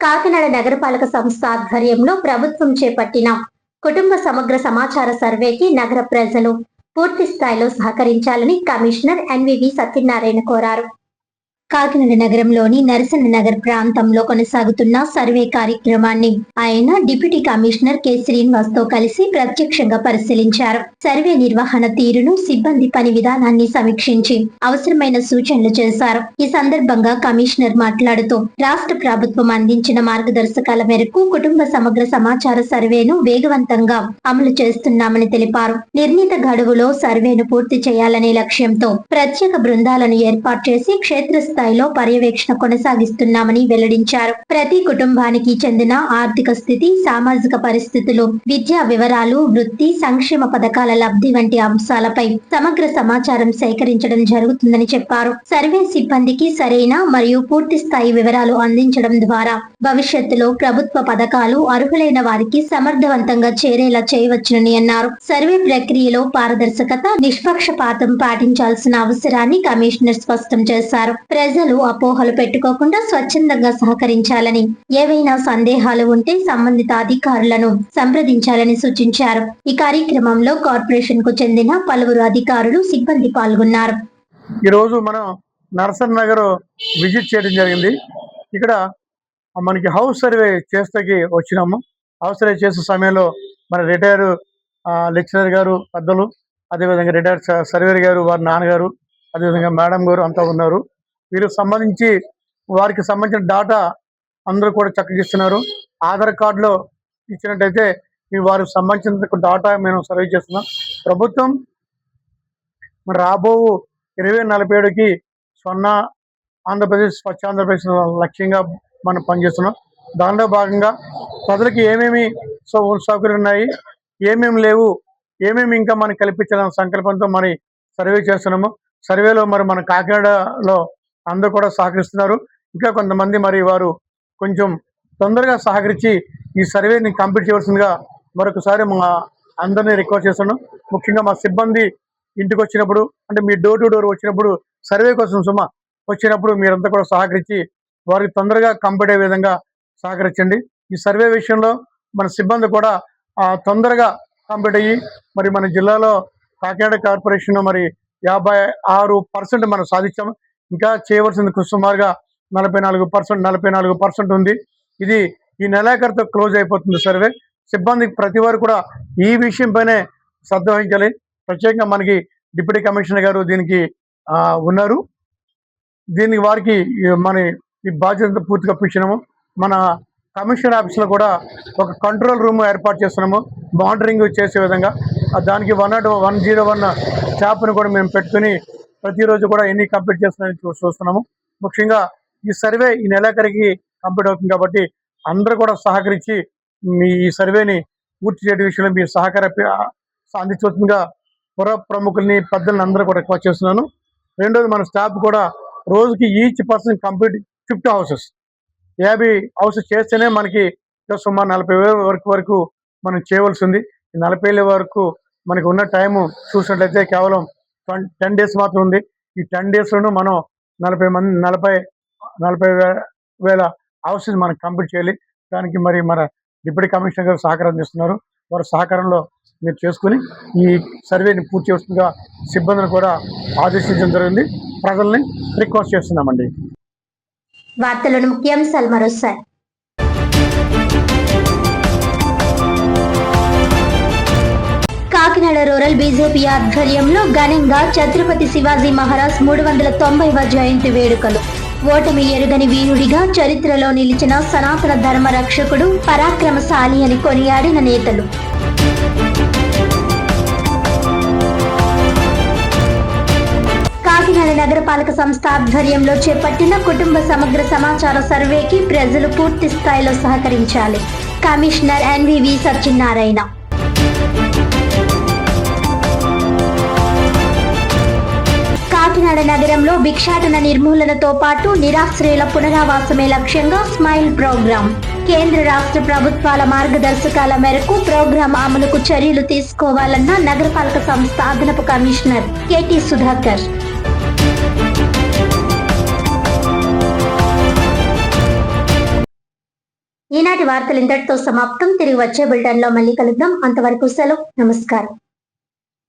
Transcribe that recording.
కాకినాడ నగరపాలక సంస్థ ఆధ్వర్యంలో ప్రభుత్వం చేపట్టిన కుటుంబ సమగ్ర సమాచార సర్వేకి నగర ప్రజలు పూర్తి స్థాయిలో సహకరించాలని కమిషనర్ ఎన్వివి సత్యనారాయణ కోరారు. కాకినాడ నగరంలోని నరసన్న నగర్ ప్రాంతంలో కొనసాగుతున్న సర్వే కార్యక్రమాన్ని ఆయన డిప్యూటీ కమిషనర్ కె శ్రీనివాస్ తో కలిసి ప్రత్యక్షంగా పరిశీలించారు. సర్వే నిర్వహణ తీరును, సిబ్బంది పని విధానాన్ని సమీక్షించి అవసరమైన సూచనలు చేశారు. ఈ సందర్భంగా కమిషనర్ మాట్లాడుతూ రాష్ట్ర ప్రభుత్వం అందించిన మార్గదర్శకాల మేరకు కుటుంబ సమగ్ర సమాచార సర్వేను వేగవంతంగా అమలు చేస్తున్నామని తెలిపారు. నిర్ణీత గడువులో సర్వేను పూర్తి చేయాలనే లక్ష్యంతో ప్రత్యేక బృందాలను ఏర్పాటు చేసి క్షేత్రస్థాయి స్థాయిలో పర్యవేక్షణ కొనసాగిస్తున్నామని వెల్లడించారు. ప్రతి కుటుంబానికి చెందిన ఆర్థిక స్థితి, సామాజిక పరిస్థితులు, విద్యా వివరాలు, వృత్తి, సంక్షేమ పథకాల లబ్ధి వంటి అంశాలపై సమగ్ర సమాచారం సేకరించడం జరుగుతుందని చెప్పారు. సర్వే సిబ్బందికి సరైన మరియు పూర్తి స్థాయి వివరాలు అందించడం ద్వారా భవిష్యత్తులో ప్రభుత్వ పథకాలు అర్హులైన వారికి సమర్థవంతంగా చేరేలా చేయవచ్చునని అన్నారు. సర్వే ప్రక్రియలో పారదర్శకత, నిష్పక్షపాతం పాటించాల్సిన అవసరాన్ని కమిషనర్ స్పష్టం చేశారు. ప్రజలు అపోహలు పెట్టుకోకుండా స్వచ్ఛందంగా సహకరించాలని, ఏవైనా సందేహాలు ఉంటే సంబంధిత అధికారులను సంప్రదించాలని సూచించారు. ఈ కార్యక్రమంలో కార్పొరేషన్ కు చెందిన పలువురు అధికారులు, సిబ్బంది పాల్గొన్నారు. ఈ రోజు మనం నరసన్ నగర్ విజిట్ చేయడం జరిగింది. ఇక్కడ మనకి హౌస్ సర్వే చేస్తకి వచ్చినాము. హౌస్ సర్వే చేసే సమయంలో మన రిటైర్ లెక్చరర్ గారు పెద్దలు, అదేవిధంగా రిటైర్ సర్వేర్ గారు, వారి నాన్నగారు, అదేవిధంగా మేడం గారు అంతా ఉన్నారు. వీరికి సంబంధించిన డాటా అందరూ కూడా చక్కగిస్తున్నారు. ఆధార్ కార్డులో ఇచ్చినట్టయితే వారికి సంబంధించిన డాటా మేము సర్వే చేస్తున్నాం. ప్రభుత్వం రాబో 2047కి స్వర్ణ ఆంధ్రప్రదేశ్, స్వచ్ఛ ఆంధ్రప్రదేశ్ లక్ష్యంగా మనం పనిచేస్తున్నాం. దానిలో భాగంగా ప్రజలకి ఏమేమి సౌకర్యాలు ఉన్నాయి, ఏమేమి లేవు, ఏమేమి ఇంకా మనం కల్పించాలన్న సంకల్పంతో మరి సర్వే చేస్తున్నాము. సర్వేలో మరి మన కాకినాడలో అందరూ కూడా సహకరిస్తున్నారు. ఇంకా కొంతమంది మరి వారు కొంచెం తొందరగా సహకరించి ఈ సర్వేని కంప్లీట్ చేయవలసిందిగా మరొకసారి మా అందరినీ రిక్వెస్ట్ చేస్తున్నాం. ముఖ్యంగా మా సిబ్బంది ఇంటికి వచ్చినప్పుడు, అంటే మీ డోర్ టు డోర్ వచ్చినప్పుడు, సర్వే కోసం వచ్చినప్పుడు మీరంతా కూడా సహకరించి వారికి తొందరగా కంప్లీట్ అయ్యే విధంగా సహకరించండి. ఈ సర్వే విషయంలో మన సిబ్బంది కూడా తొందరగా కంప్లీట్ అయ్యి మరి మన జిల్లాలో కాకినాడ కార్పొరేషన్ మరి 56% మనం సాధించాము. ఇంకా చేయవలసింది సుమారుగా 44% ఉంది. ఇది ఈ నెలాఖరుతో క్లోజ్ అయిపోతుంది సర్వే. సిబ్బంది ప్రతి వారు కూడా ఈ విషయంపైనే శ్రద్ధ వహించాలి. ప్రత్యేకంగా మనకి డిప్యూటీ కమిషనర్ గారు దీనికి ఉన్నారు. దీనికి వారికి మన ఈ బాధ్యత పూర్తిగా ఇచ్చినాము. మన కమిషనర్ ఆఫీస్లో కూడా ఒక కంట్రోల్ రూమ్ ఏర్పాటు చేస్తున్నాము, మానిటరింగ్ చేసే విధంగా. దానికి 101 స్టాఫ్ని కూడా మేము పెట్టుకుని ప్రతిరోజు కూడా ఎన్ని కంప్లీట్ చేస్తున్నాయని చూస్తున్నాము. ముఖ్యంగా ఈ సర్వే ఈ నెలాఖరికి కంప్లీట్ అవుతుంది కాబట్టి అందరూ కూడా సహకరించి మీ ఈ సర్వేని పూర్తి చేయడం విషయంలో మీ సహకార అందించవలసిందిగా పుర ప్రముఖుల్ని, పెద్దల్ని అందరూ కూడా రిక్వెస్ట్ చేస్తున్నాను. రెండోది, మన స్టాఫ్ కూడా రోజుకి each person complete 50 houses, 50 houses చేస్తేనే మనకి సుమారు 40,000 వరకు మనం చేయవలసి ఉంది. ఈ 40,000 వరకు మనకు ఉన్న టైము చూసినట్లయితే కేవలం 10 డేస్ మాత్రం ఉంది. ఈ 10 డేస్లోనూ మనం 40,000 హౌసెస్ మనం కంప్లీట్ చేయాలి. దానికి మరి మన డిప్యూటీ కమిషనర్ గారు సహకారం చేస్తున్నారు. వారి సహకారంలో మీరు చేసుకుని ఈ సర్వేని పూర్తి చేస్తుందిగా సిబ్బందిని కూడా ఆదేశించడం జరిగింది. ప్రజల్ని రిక్వెస్ట్ చేస్తున్నామండి. వార్తలను ముఖ్యాంశాలు మరోసారి. కాకినాడ రూరల్ బీజేపీ ఆధ్వర్యంలో ఘనంగా ఛత్రపతి శివాజీ మహారాజ్ 390వ జయంతి వేడుకలు. ఓటమి ఎరుగని వీరుడిగా చరిత్రలో నిలిచిన సనాతన ధర్మ రక్షకుడు, పరాక్రమశాలి అని కొనియాడిన నేతలు. కాకినాడ నగరపాలక సంస్థ ఆధ్వర్యంలో చేపట్టిన కుటుంబ సమగ్ర సమాచార సర్వేకి ప్రజలు పూర్తి స్థాయిలో సహకరించాలి. Commissioner NVV Satyanarayana. కాకినాడ నగరంలో భిక్షాటన నిర్మూలనతో పాటు నిరాశ్రయుల పునరావాసమే లక్ష్యంగా స్మైల్ ప్రోగ్రాం. కేంద్ర రాష్ట్ర ప్రభుత్వాల మార్గదర్శకాల మేరకు ప్రోగ్రాం అమలుకు చర్యలు తీసుకోవాలన్న నగరపాలక సంస్థ అదనపు కమిషనర్ కెటి సుధాకర్. ఈనాటి వార్తలు ఇంతటితో సమాప్తం. తిరిగి వచ్చే బులెటిన్ లో మళ్ళీ కలుద్దాం. అంతవరకు సెలవు. నమస్కారం.